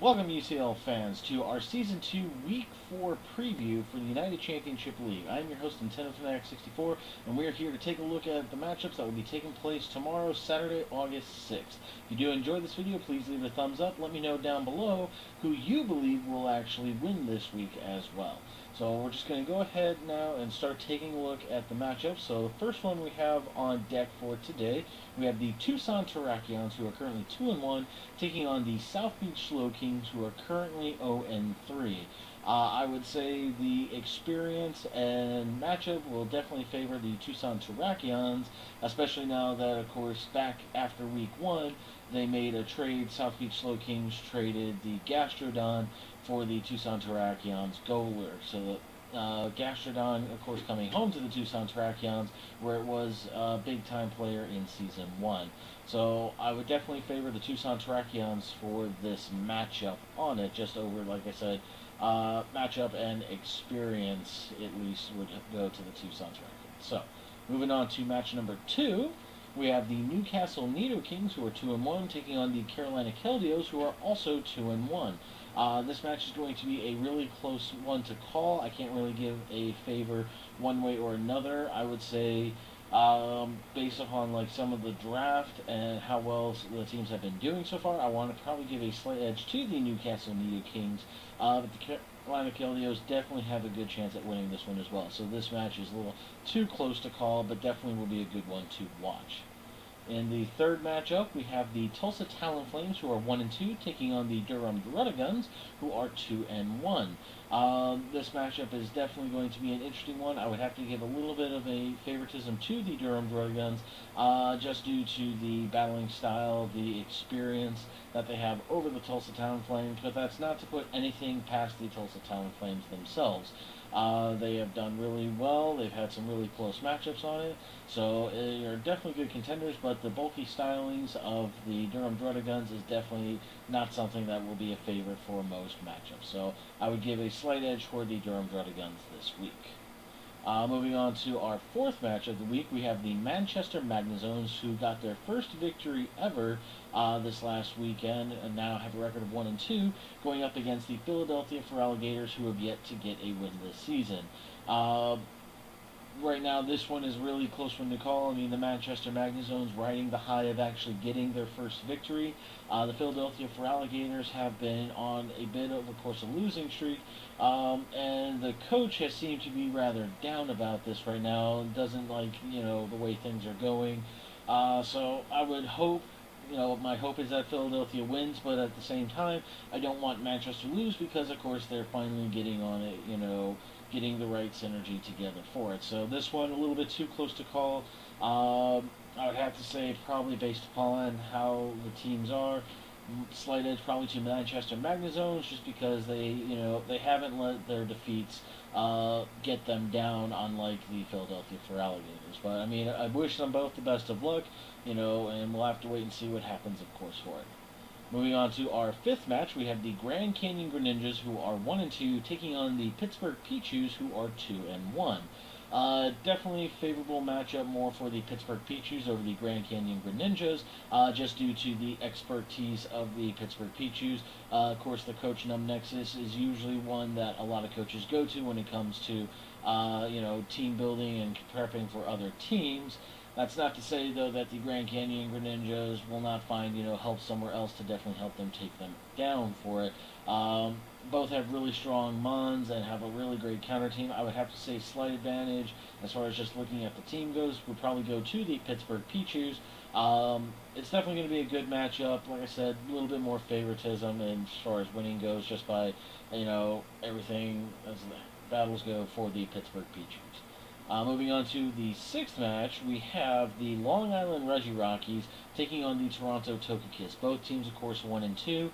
Welcome, UCL fans, to our Season 2 Week 4 preview for the United Championship League. I'm your host, Nintendo Fanatic 64, and we are here to take a look at the matchups that will be taking place tomorrow, Saturday, August 6th. If you do enjoy this video, please leave a thumbs up. Let me know down below who you believe will actually win this week as well. So we're just going to go ahead now and start taking a look at the matchups. So the first one we have on deck for today, we have the Tucson Terrakions, who are currently 2-1, taking on the South Beach Slow Kings, who are currently 0-3. I would say the experience and matchup will definitely favor the Tucson Terrakions, especially now that, of course, back after week 1, they made a trade. South Beach Slow Kings traded the Gastrodon for the Tucson Terrakions Goaler. So Gastrodon, of course, coming home to the Tucson Terrakions, where it was a big-time player in Season 1. So I would definitely favor the Tucson Terrakions for this matchup on it, just over, like I said, matchup and experience at least would go to the Tucson Terrakions. So moving on to match number 2. We have the Newcastle Nido Kings, who are 2-1, taking on the Carolina Keldios, who are also 2-1. This match is going to be a really close one to call. I can't really give a favor one way or another. I would say, based upon like some of the draft and how well the teams have been doing so far, I want to probably give a slight edge to the Newcastle Nido Kings. But the Carolina Keldios definitely have a good chance at winning this one as well. So this match is a little too close to call, but definitely will be a good one to watch. In the third matchup, we have the Tulsa Talonflames, who are 1-2, taking on the Durham Guns, who are 2-1. This matchup is definitely going to be an interesting one. I would have to give a little bit of a favoritism to the Durham Guns, just due to the battling style, the experience that they have over the Tulsa Talonflames, but that's not to put anything past the Tulsa Talonflames themselves. They have done really well. They've had some really close matchups on it. So they're definitely good contenders, but the bulky stylings of the Durham Guns is definitely not something that will be a favorite for most matchups. So I would give a slight edge toward the Durham Guns this week. Moving on to our fourth match of the week, we have the Manchester Magna who got their first victory ever this last weekend and now have a record of 1-2, going up against the Philadelphia Alligators, who have yet to get a win this season. Right now, this one is really close one to call. I mean, the Manchester Magnazones riding the high of actually getting their first victory. The Philadelphia Alligators have been on a bit of course, a losing streak, and the coach has seemed to be rather down about this right now. Doesn't like, the way things are going. So I would hope, my hope is that Philadelphia wins, but at the same time, I don't want Manchester to lose because, of course, they're finally getting on it, getting the right synergy together for it. So this one, a little bit too close to call. I would have to say, probably based upon how the teams are, slight edge probably to Manchester Magnazones, just because they haven't let their defeats get them down, unlike the Philadelphia Alligators. But I mean, I wish them both the best of luck, and we'll have to wait and see what happens, of course, for it. Moving on to our fifth match, we have the Grand Canyon Greninjas, who are 1-2, taking on the Pittsburgh Pichus, who are 2-1. Definitely favorable matchup more for the Pittsburgh Pichus over the Grand Canyon Greninjas, just due to the expertise of the Pittsburgh Pichus. Of course, the coach Nexus is usually one that a lot of coaches go to when it comes to, team building and prepping for other teams. That's not to say, though, that the Grand Canyon Greninjas will not find, help somewhere else to definitely help them take them down for it. Both have really strong Mons and have a really great counter team. I would have to say slight advantage, as far as just looking at the team goes, would probably go to the Pittsburgh Pichus. It's definitely going to be a good matchup. Like I said, a little bit more favoritism as far as winning goes, just by, everything as the battles go for the Pittsburgh Pichus. Moving on to the sixth match, we have the Long Island Reggie Rockies taking on the Toronto Togekiss. Both teams, of course, 1-2.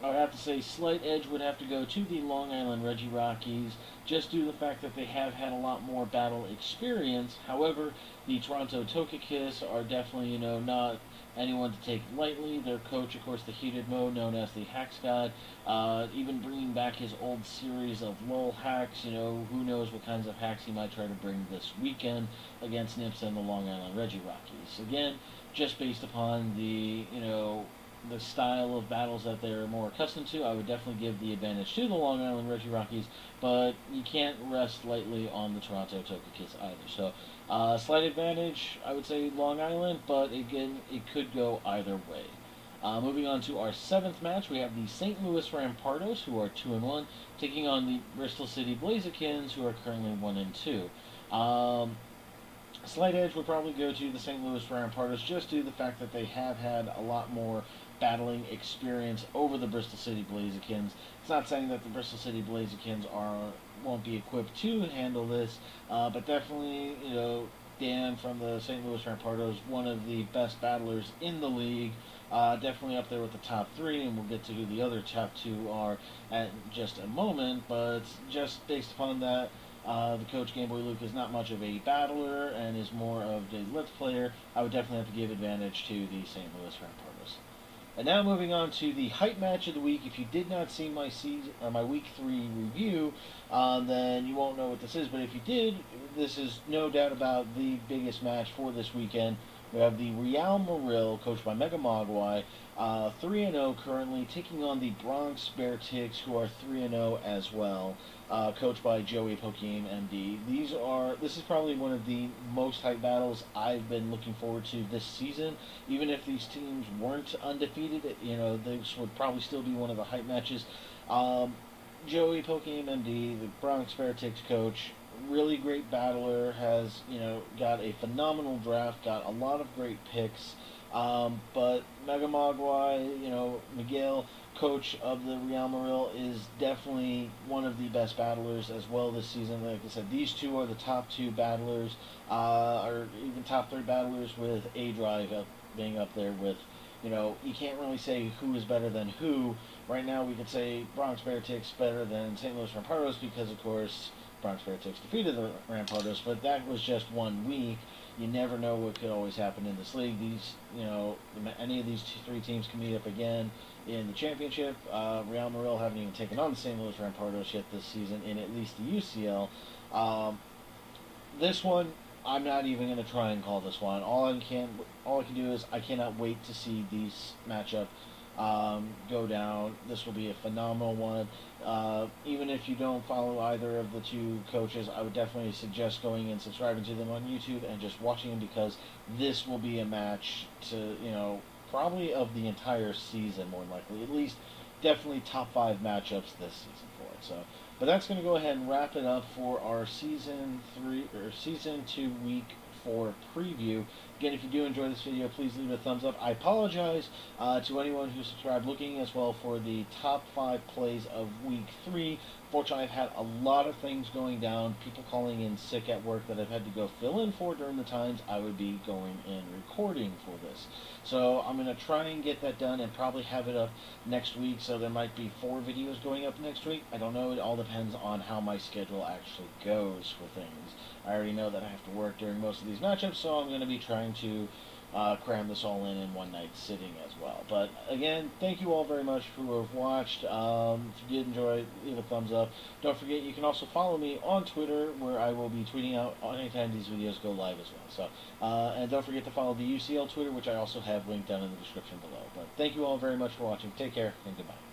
I would have to say slight edge would have to go to the Long Island Reggie Rockies, just due to the fact that they have had a lot more battle experience. However, the Toronto Togekiss are definitely, not anyone to take lightly. Their coach, of course, the Heated Mode, known as the Hacks God, even bringing back his old series of LOL hacks. Who knows what kinds of hacks he might try to bring this weekend against Nips and the Long Island Reggie Rockies. Again, just based upon the, the style of battles that they're more accustomed to, I would definitely give the advantage to the Long Island Reggie Rockies, but you can't rest lightly on the Toronto Toka Kids either. So, slight advantage, I would say Long Island, but again, it could go either way. Moving on to our seventh match, we have the St. Louis Rampardos, who are 2-1, taking on the Bristol City Blazekins, who are currently 1-2. Slight edge would probably go to the St. Louis Rampardos just due to the fact that they have had a lot more battling experience over the Bristol City Blazekins. It's not saying that the Bristol City Blazekins won't be equipped to handle this, but definitely, Dan from the St. Louis Rampardos, one of the best battlers in the league. Definitely up there with the top three, and we'll get to who the other top two are at just a moment. But just based upon that, the coach Gameboy Luke is not much of a battler and is more of a lift player. I would definitely have to give advantage to the St. Louis Rampardos. And now moving on to the hype match of the week. If you did not see my week 3 review, then you won't know what this is. But if you did, this is no doubt about the biggest match for this weekend. We have the Real Madrid, coached by Mega Mogwai, 3-0 currently, taking on the Bronx Bear Ticks, who are 3-0 as well, coached by Joey Pokiem, MD. This is probably one of the most hype battles I've been looking forward to this season. Even if these teams weren't undefeated, this would probably still be one of the hype matches. Joey Pokiem, MD, the Bronx Bear Ticks coach, really great battler, has, got a phenomenal draft, got a lot of great picks, but Mega Mogwai, Miguel, coach of the Real Madrid, is definitely one of the best battlers as well this season. Like I said, these two are the top 2 battlers, or even top 3 battlers, with A-Drive being up there with, you can't really say who is better than who. Right now we could say Bronx Bear Ticks better than St. Louis Rampardos because, of course, Bronx Bear Ticks defeated the Rampardos, but that was just 1 week. You never know what could always happen in this league. Any of these 3 teams can meet up again in the championship. Real Madrid haven't even taken on the St. Louis Rampardos yet this season in at least the UCL. This one, I'm not even going to try and call this one. All I can do is I cannot wait to see these matchup go down. This will be a phenomenal one. Even if you don't follow either of the 2 coaches, I would definitely suggest going and subscribing to them on YouTube and just watching them, because this will be a match to, probably of the entire season, more than likely. At least, definitely top 5 matchups this season for it. So, but that's going to go ahead and wrap it up for our Season 2 Week 4 preview. Again, if you do enjoy this video, please leave it a thumbs up. I apologize to anyone who subscribed, looking as well for the top 5 plays of Week 3. Fortunately, I've had a lot of things going down, people calling in sick at work that I've had to go fill in for during the times I would be going and recording for this. So I'm going to try and get that done and probably have it up next week, so there might be 4 videos going up next week. I don't know, it all depends on how my schedule actually goes for things. I already know that I have to work during most of these matchups, so I'm going to be trying to cram this all in one night sitting as well. But again, thank you all very much who have watched. If you did enjoy, leave a thumbs up. Don't forget, you can also follow me on Twitter, where I will be tweeting out anytime these videos go live as well. So, and don't forget to follow the UCL Twitter, which I also have linked down in the description below. But thank you all very much for watching. Take care, and goodbye.